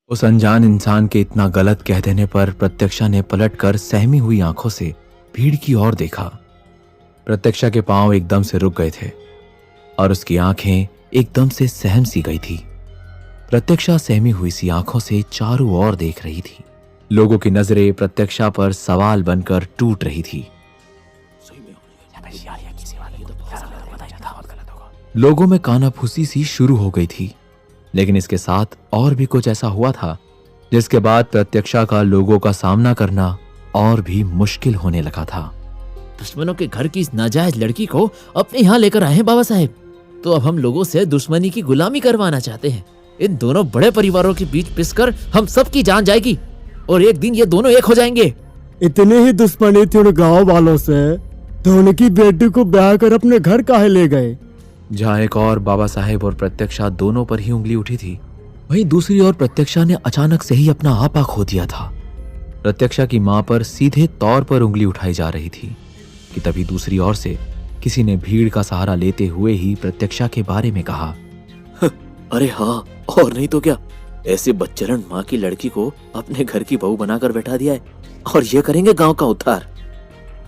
उस अनजान इंसान के इतना गलत कह देने पर प्रत्यक्षा ने पलटकर सहमी हुई आंखों से भीड़ की ओर देखा। प्रत्यक्षा के पांव एकदम से रुक गए थे और उसकी आंखें एकदम से सहम सी गई थी। प्रत्यक्षा सहमी हुई सी आंखों से चारों ओर देख रही थी। लोगों की नजरें प्रत्यक्षा पर सवाल बनकर टूट रही थी। लोगों में कानाफूसी सी शुरू हो गई थी, लेकिन इसके साथ और भी कुछ ऐसा हुआ था जिसके बाद प्रत्यक्षा का लोगों का सामना करना और भी मुश्किल होने लगा था। दुश्मनों के घर की इस नाजायज लड़की को अपने यहाँ लेकर आए हैं बाबा साहेब, तो अब हम लोगों से दुश्मनी की गुलामी करवाना चाहते हैं। इन दोनों बड़े परिवारों के बीच पिसकर हम सबकी जान जाएगी और एक दिन ये दोनों एक हो जाएंगे। इतनी ही दुश्मनी थी उन गाँव वालों से तो उनकी बेटी को ब्याह कर अपने घर काहे ले गए। जहाँ एक और बाबा साहेब और प्रत्यक्षा दोनों पर ही उंगली उठी थी, वहीं दूसरी ओर प्रत्यक्षा ने अचानक से ही अपना आपा खो दिया था। प्रत्यक्षा की मां पर सीधे तौर पर उंगली उठाई जा रही थी कि तभी दूसरी ओर से किसी ने भीड़ का सहारा लेते हुए ही प्रत्यक्षा के बारे में कहा, अरे हाँ, और नहीं तो क्या, ऐसे बच्चलन माँ की लड़की को अपने घर की बहू बनाकर बैठा दिया है और ये करेंगे गांव का उद्धार।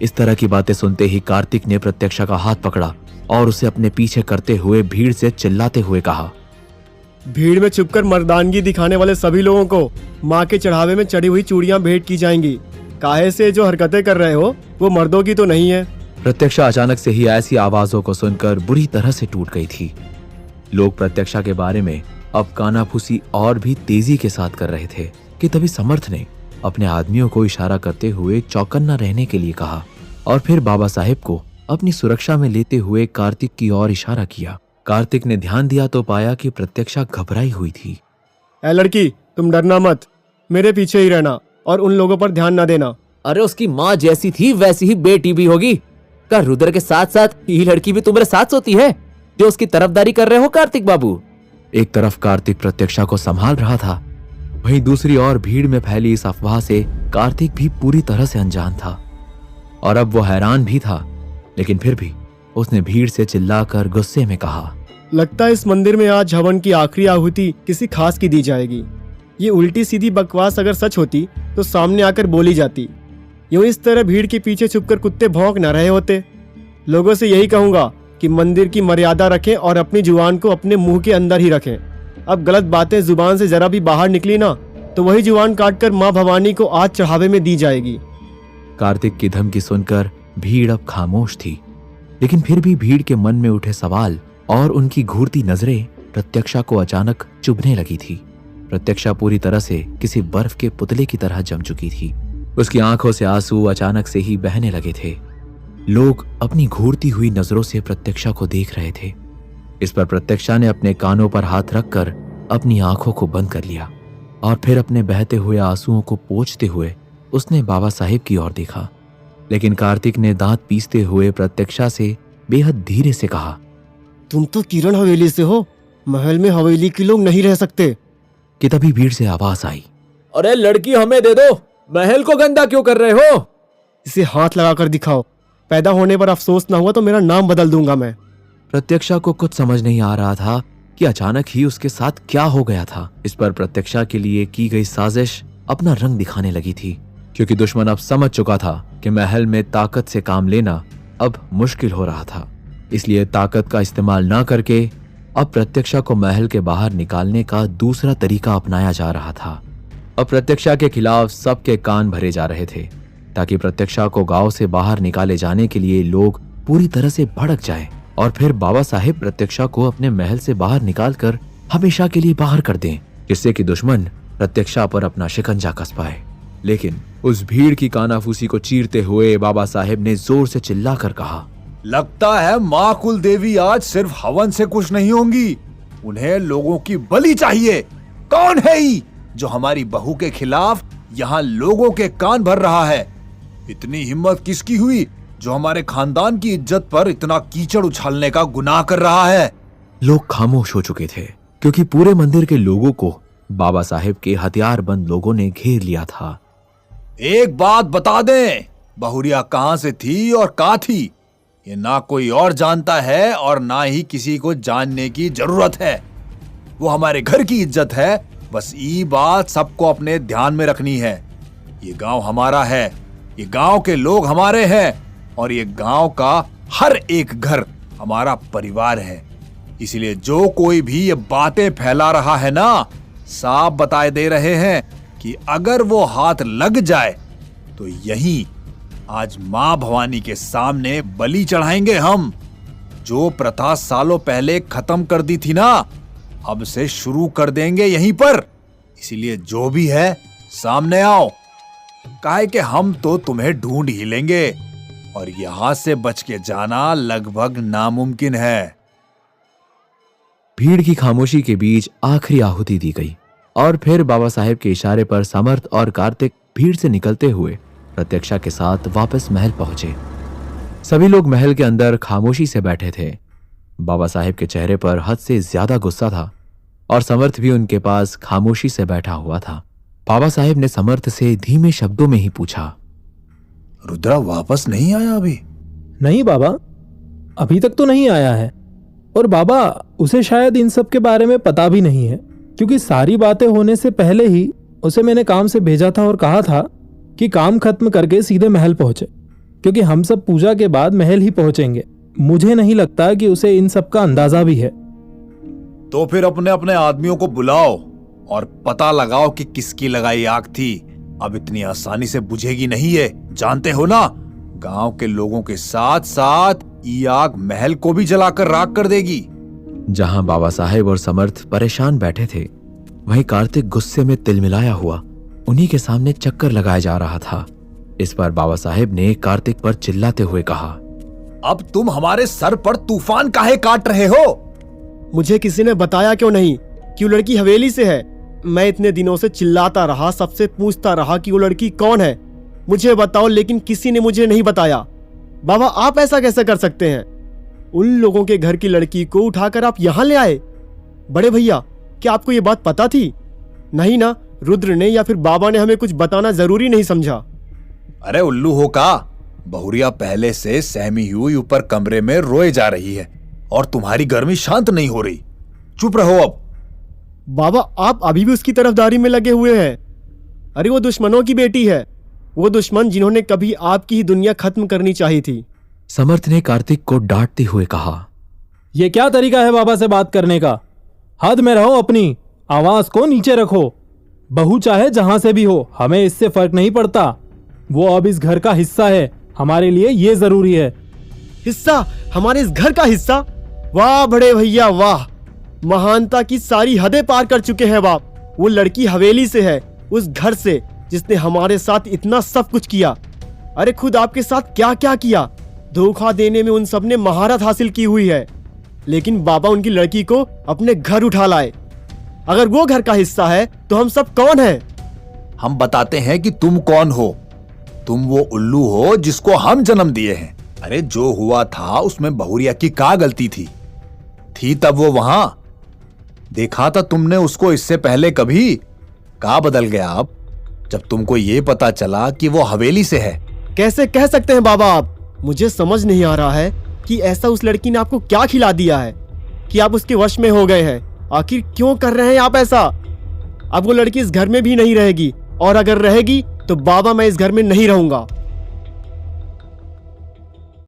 इस तरह की बातें सुनते ही कार्तिक ने प्रत्यक्षा का हाथ पकड़ा और उसे अपने पीछे करते हुए भीड़ से चिल्लाते हुए कहा, भीड़ में छुपकर मर्दानगी दिखाने वाले सभी लोगों को माँ के चढ़ावे में चढ़ी हुई चूड़ियां भेंट की जाएंगी। काहे से जो हरकतें कर रहे हो वो मर्दों की तो नहीं है। प्रत्यक्षा अचानक से ही ऐसी आवाजों को सुनकर बुरी तरह से टूट गई थी। लोग प्रत्यक्षा के बारे में अब कानाफूसी और भी तेजी के साथ कर रहे थे कि तभी समर्थ ने अपने आदमियों को इशारा करते हुए चौकन्ना रहने के लिए कहा और फिर बाबा साहेब को अपनी सुरक्षा में लेते हुए कार्तिक की ओर इशारा किया। कार्तिक ने ध्यान दिया तो पाया कि प्रत्यक्षा घबराई हुई थी। ऐ लड़की, तुम डरना मत, मेरे पीछे ही रहना और उन लोगों पर ध्यान न देना। अरे उसकी माँ जैसी थी वैसी ही बेटी भी होगी। क्या रुद्र के साथ साथ ये लड़की भी तुम्हारे साथ सोती है जो उसकी तरफदारी कर रहे हो कार्तिक बाबू? एक तरफ कार्तिक प्रत्यक्षा को संभाल रहा था, वहीं दूसरी ओर भीड़ में फैली इस अफवाह से कार्तिक भी पूरी तरह से अनजान था और अब वो हैरान भी था। लेकिन फिर भी उसने भीड़ से चिल्लाकर गुस्से में कहा, लगता है इस मंदिर में आज हवन की आखिरी आहुति किसी खास की दी जाएगी। ये उल्टी सीधी बकवास अगर सच होती तो सामने आकर बोली जाती। यूं इस तरह भीड़ के पीछे छुपकर कुत्ते भौंक न रहे होते। लोगों से यही कहूंगा कि मंदिर की मर्यादा रखें और अपनी जुबान को अपने मुंह के अंदर ही रखें। अब गलत बातें जुबान से जरा भी बाहर निकली ना तो वही जुबान काटकर माँ भवानी को आज चढ़ावे में दी जाएगी। कार्तिक की धमकी सुनकर भीड़ अब खामोश थी, लेकिन फिर भी भीड़ के मन में उठे सवाल और उनकी घूरती नजरें प्रत्यक्षा को अचानक चुभने लगी थी। प्रत्यक्षा पूरी तरह से किसी बर्फ के पुतले की तरह जम चुकी थी। उसकी आंखों से आंसू अचानक से ही बहने लगे थे। लोग अपनी घूरती हुई नजरों से प्रत्यक्षा को देख रहे थे। इस पर प्रत्यक्षा ने अपने कानों पर हाथ रखकर अपनी आंखों को बंद कर लिया और फिर अपने बहते हुए आंसुओं को पोंछते हुए उसने बाबा साहेब की ओर देखा। लेकिन कार्तिक ने दांत पीसते हुए प्रत्यक्षा से बेहद धीरे से कहा, तुम तो किरण हवेली से हो, महल में हवेली के लोग नहीं रह सकते। कि तभी भीड़ से आवाज आई, अरे लड़की हमें दे दो, महल को गंदा क्यों कर रहे हो? इसे हाथ लगाकर दिखाओ, पैदा होने पर अफसोस ना हुआ तो मेरा नाम बदल दूंगा मैं। प्रत्यक्षा को कुछ समझ नहीं आ रहा था कि अचानक ही उसके साथ क्या हो गया था। इस पर प्रत्यक्षा के लिए की गई साजिश अपना रंग दिखाने लगी थी, क्योंकि दुश्मन अब समझ चुका था कि महल में ताकत से काम लेना अब मुश्किल हो रहा था। इसलिए ताकत का इस्तेमाल न करके अब प्रत्यक्षा को महल के बाहर निकालने का दूसरा तरीका अपनाया जा रहा था। अब प्रत्यक्षा के खिलाफ सबके कान भरे जा रहे थे ताकि प्रत्यक्षा को गांव से बाहर निकाले जाने के लिए लोग पूरी तरह से भड़क जाएं और फिर बाबा साहेब प्रत्यक्षा को अपने महल से बाहर निकालकर हमेशा के लिए बाहर कर दें, जिससे कि दुश्मन प्रत्यक्षा पर अपना शिकंजा कस पाए। लेकिन उस भीड़ की कानाफूसी को चीरते हुए बाबा साहेब ने जोर से चिल्लाकर कहा, लगता है माँ कुल देवी आज सिर्फ हवन से खुश नहीं होंगी, उन्हें लोगों की बलि चाहिए। कौन है ये जो हमारी बहू के खिलाफ यहाँ लोगों के कान भर रहा है? इतनी हिम्मत किसकी हुई जो हमारे खानदान की इज्जत पर इतना कीचड़ उछालने का गुनाह कर रहा है? लोग खामोश हो चुके थे क्योंकि पूरे मंदिर के लोगों को बाबा साहेब के हथियारबंद लोगों ने घेर लिया था। एक बात बता दें, बहुरिया कहां से थी और कहां थी, ये ना कोई और जानता है और ना ही किसी को जानने की जरूरत है। वो हमारे घर की इज्जत है बस ये बात सबको अपने ध्यान में रखनी है। ये गांव हमारा है, ये गांव के लोग हमारे हैं और ये गांव का हर एक घर हमारा परिवार है। इसलिए जो कोई भी ये बातें फैला रहा है ना, साफ बताए दे रहे हैं कि अगर वो हाथ लग जाए तो यही आज मां भवानी के सामने बलि चढ़ाएंगे हम। जो प्रथा सालों पहले खत्म कर दी थी ना, अब से शुरू कर देंगे यहीं पर। इसीलिए जो भी है सामने आओ, काहे कि हम तो तुम्हें ढूंढ ही लेंगे और यहां से बच के जाना लगभग नामुमकिन है। भीड़ की खामोशी के बीच आखिरी आहुति दी गई और फिर बाबा साहेब के इशारे पर समर्थ और कार्तिक भीड़ से निकलते हुए प्रत्यक्षा के साथ वापस महल पहुंचे। सभी लोग महल के अंदर खामोशी से बैठे थे। बाबा साहेब के चेहरे पर हद से ज्यादा गुस्सा था और समर्थ भी उनके पास खामोशी से बैठा हुआ था। बाबा साहेब ने समर्थ से धीमे शब्दों में ही पूछा, रुद्रा वापस नहीं आया अभी? नहीं बाबा, अभी तक तो नहीं आया है। और बाबा, उसे शायद इन सब के बारे में पता भी नहीं है, क्योंकि सारी बातें होने से पहले ही उसे मैंने काम से भेजा था और कहा था कि काम खत्म करके सीधे महल पहुंचे, क्योंकि हम सब पूजा के बाद महल ही पहुंचेंगे। मुझे नहीं लगता कि उसे इन सब का अंदाजा भी है। तो फिर अपने अपने आदमियों को बुलाओ और पता लगाओ कि किसकी लगाई आग थी। अब इतनी आसानी से बुझेगी नहीं ये, जानते हो ना। गांव के लोगों के साथ साथ ये आग महल को भी जलाकर राख कर देगी। जहां बाबा साहेब और समर्थ परेशान बैठे थे, वहीं कार्तिक गुस्से में तिलमिलाया हुआ उन्हीं के सामने चक्कर लगाया जा रहा था। इस पर बाबा साहेब ने कार्तिक पर चिल्लाते हुए कहा, अब तुम हमारे सर पर तूफान काहे काट रहे हो? मुझे किसी ने बताया क्यों नहीं कि वो लड़की हवेली से है? मैं इतने दिनों से चिल्लाता रहा, सबसे पूछता रहा कि वो लड़की कौन है, मुझे बताओ, लेकिन किसी ने मुझे नहीं बताया। बाबा, आप ऐसा कैसे कर सकते हैं? उन लोगों के घर की लड़की को उठाकर आप यहां ले आए? बड़े भैया, क्या आपको ये बात पता थी? नहीं ना, रुद्र ने या फिर बाबा ने हमें कुछ बताना जरूरी नहीं समझा। अरे उल्लू हो का, बहुरिया पहले से सहमी हुई ऊपर कमरे में रोए जा रही है और तुम्हारी गर्मी शांत नहीं हो रही। चुप रहो अब। बाबा, आप अभी भी उसकी तरफदारी में लगे हुए हैं। अरे वो दुश्मनों की बेटी है, वो दुश्मन जिन्होंने कभी आपकी ही दुनिया खत्म करनी चाहिए थी। समर्थ ने कार्तिक को डांटते हुए कहा, ये क्या तरीका है बाबा से बात करने का? हद में रहो, अपनी आवाज को नीचे रखो। बहू चाहे जहां से भी हो, हमें इससे फर्क नहीं पड़ता। वो अब इस घर का हिस्सा है, हमारे लिए ये जरूरी है। हिस्सा? हमारे इस घर का हिस्सा? वाह बड़े भैया वाह, महानता की सारी हदें पार कर चुके हैं बाप। वो लड़की हवेली से है, उस घर से जिसने हमारे साथ इतना सब कुछ किया। अरे खुद आपके साथ क्या क्या किया। धोखा देने में उन सब ने महारत हासिल की हुई है, लेकिन बाबा उनकी लड़की को अपने घर उठा लाए। अगर वो घर का हिस्सा है तो हम सब कौन हैं? हम बताते हैं कि तुम कौन हो। तुम वो उल्लू हो जिसको हम जन्म दिए हैं। अरे जो हुआ था उसमें बहुरिया की क्या गलती थी तब वो वहां। देखा था तुमने उसको इससे पहले कभी? क्या बदल गया अब जब तुमको ये पता चला कि वो हवेली से है? कैसे कह सकते हैं बाबा आप? मुझे समझ नहीं आ रहा है कि ऐसा उस लड़की ने आपको क्या खिला दिया है कि आप उसके वश में हो गए हैं। आखिर क्यों कर रहे हैं आप ऐसा? अब वो लड़की इस घर में भी नहीं रहेगी, और अगर रहेगी तो बाबा मैं इस घर में नहीं रहूंगा।